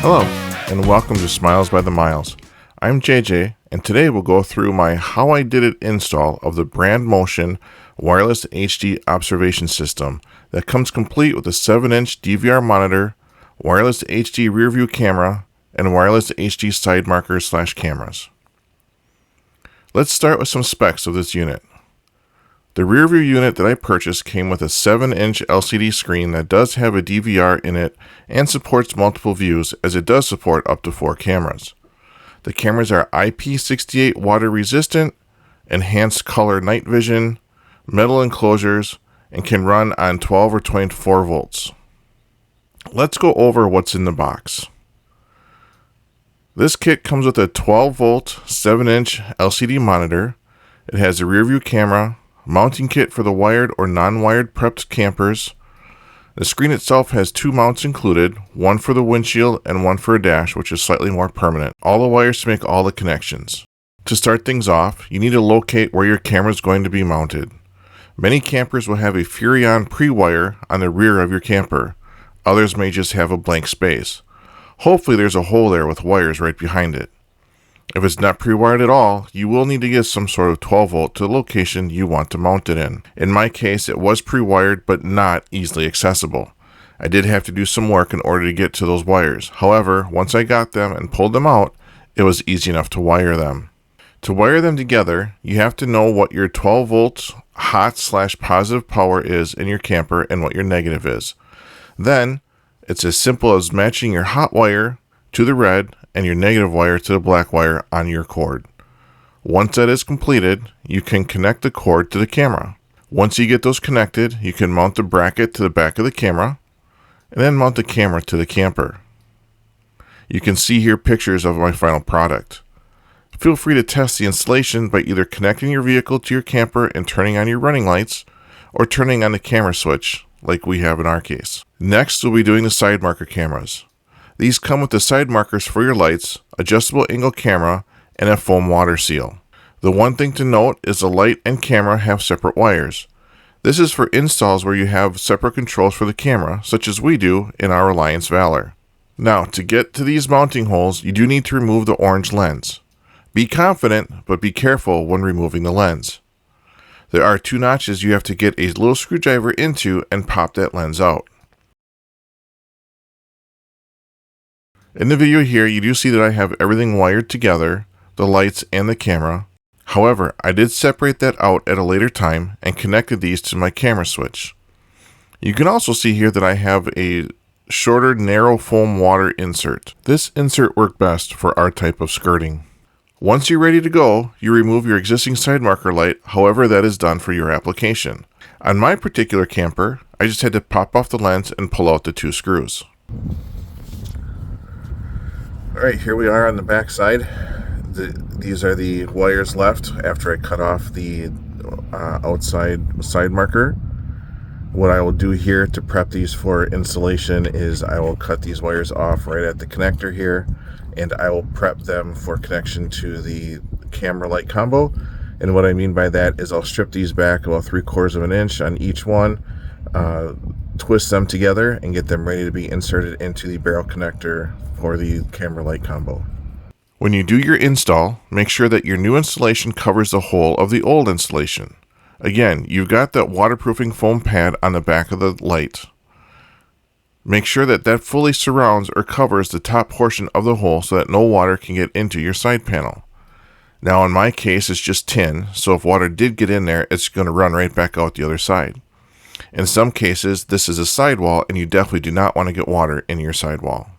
Hello, and welcome to Smiles by the Miles. I'm JJ, and today we'll go through my How I Did It install of the Brandmotion Wireless HD Observation System that comes complete with a 7-inch DVR monitor, wireless HD rearview camera, and wireless HD side markers/cameras. Let's start with some specs of this unit. The rearview unit that I purchased came with a 7-inch LCD screen that does have a DVR in it and supports multiple views, as it does support up to 4 cameras. The cameras are IP68 water resistant, enhanced color night vision, metal enclosures, and can run on 12 or 24 volts. Let's go over what's in the box. This kit comes with a 12 volt 7-inch LCD monitor. It has a rearview camera, mounting kit for the wired or non-wired prepped campers. The screen itself has 2 mounts included, one for the windshield and one for a dash, which is slightly more permanent. All the wires to make all the connections. To start things off, you need to locate where your camera is going to be mounted. Many campers will have a Furrion pre-wire on the rear of your camper. Others may just have a blank space. Hopefully there's a hole there with wires right behind it. If it's not pre-wired at all, you will need to get some sort of 12 volt to the location you want to mount it in. In my case, it was pre-wired but not easily accessible. I did have to do some work in order to get to those wires. However, once I got them and pulled them out, it was easy enough to wire them. To wire them together, you have to know what your 12 volts hot/positive power is in your camper and what your negative is. Then, it's as simple as matching your hot wire to the red and your negative wire to the black wire on your cord. Once that is completed, you can connect the cord to the camera. Once you get those connected, you can mount the bracket to the back of the camera, and then mount the camera to the camper. You can see here pictures of my final product. Feel free to test the installation by either connecting your vehicle to your camper and turning on your running lights, or turning on the camera switch, like we have in our case. Next, we'll be doing the side marker cameras. These come with the side markers for your lights, adjustable angle camera, and a foam water seal. The one thing to note is the light and camera have separate wires. This is for installs where you have separate controls for the camera, such as we do in our Alliance Valor. Now, to get to these mounting holes, you do need to remove the orange lens. Be confident, but be careful when removing the lens. There are 2 notches you have to get a little screwdriver into and pop that lens out. In the video here, you do see that I have everything wired together, the lights and the camera. However, I did separate that out at a later time and connected these to my camera switch. You can also see here that I have a shorter, narrow foam water insert. This insert worked best for our type of skirting. Once you're ready to go, you remove your existing side marker light, however that is done for your application. On my particular camper, I just had to pop off the lens and pull out the 2 screws. Alright, here we are on the back side. These are the wires left after I cut off the outside side marker. What I will do here to prep these for installation is I will cut these wires off right at the connector here, and I will prep them for connection to the camera light combo. And what I mean by that is I'll strip these back about 3/4 of an inch on each one, twist them together, and get them ready to be inserted into the barrel connector for the camera light combo. When you do your install, make sure that your new installation covers the whole of the old installation. Again, you've got that waterproofing foam pad on the back of the light. Make sure that that fully surrounds or covers the top portion of the hole so that no water can get into your side panel. Now in my case, it's just tin, so if water did get in there, it's going to run right back out the other side. In some cases, this is a sidewall, and you definitely do not want to get water in your sidewall.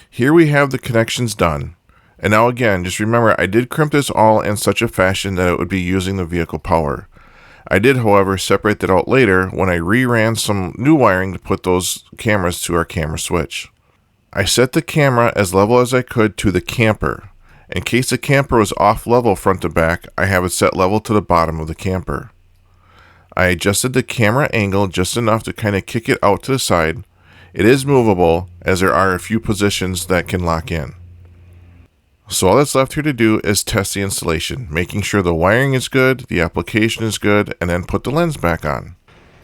Here we have the connections done. And now again, just remember, I did crimp this all in such a fashion that it would be using the vehicle power. I did, however, separate that out later when I re-ran some new wiring to put those cameras to our camera switch. I set the camera as level as I could to the camper. In case the camper was off level front to back, I have it set level to the bottom of the camper. I adjusted the camera angle just enough to kind of kick it out to the side. It is movable, as there are a few positions that can lock in. So all that's left here to do is test the installation, making sure the wiring is good, the application is good, and then put the lens back on.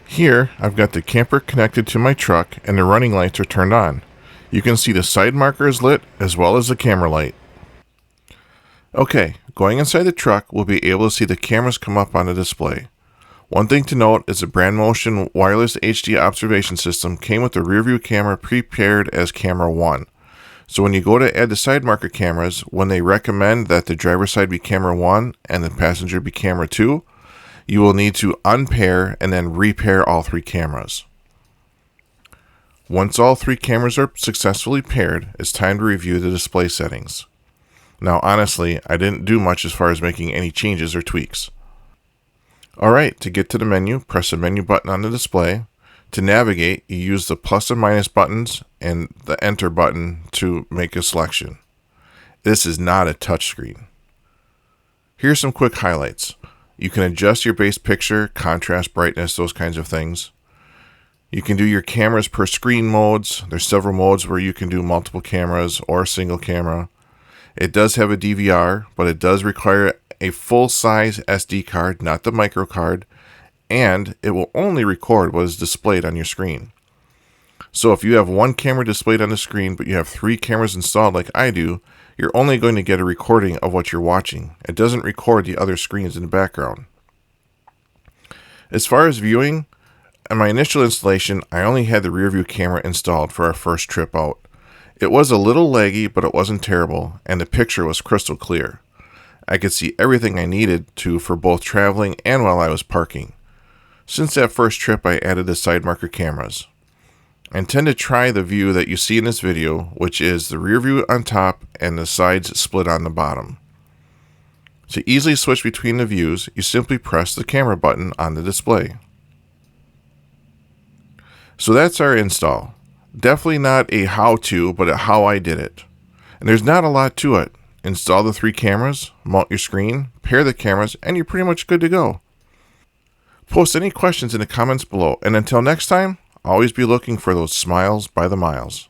Here, I've got the camper connected to my truck and the running lights are turned on. You can see the side marker is lit as well as the camera light. Okay, going inside the truck, we'll be able to see the cameras come up on the display. One thing to note is the Brandmotion wireless HD observation system came with the rear view camera prepared as camera 1. So when you go to add the side marker cameras, when they recommend that the driver's side be camera 1 and the passenger be camera 2, you will need to unpair and then repair all 3 cameras. Once all 3 cameras are successfully paired, it's time to review the display settings. Now honestly, I didn't do much as far as making any changes or tweaks. Alright, to get to the menu, press the menu button on the display. To navigate, you use the plus and minus buttons and the enter button to make a selection. This is not a touchscreen. Here's some quick highlights. You can adjust your base picture, contrast, brightness, those kinds of things. You can do your cameras per screen modes. There's several modes where you can do multiple cameras or a single camera. It does have a DVR, but it does require a full-size SD card, not the micro card, and it will only record what is displayed on your screen. So if you have 1 camera displayed on the screen, but you have 3 cameras installed like I do, you're only going to get a recording of what you're watching. It doesn't record the other screens in the background. As far as viewing, in my initial installation, I only had the rear view camera installed for our first trip out. It was a little laggy, but it wasn't terrible, and the picture was crystal clear. I could see everything I needed to for both traveling and while I was parking. Since that first trip, I added the side marker cameras. I intend to try the view that you see in this video, which is the rear view on top and the sides split on the bottom. To easily switch between the views, you simply press the camera button on the display. So that's our install. Definitely not a how-to, but a how I did it. And there's not a lot to it. Install the 3 cameras, mount your screen, pair the cameras, and you're pretty much good to go. Post any questions in the comments below, and until next time, always be looking for those smiles by the miles.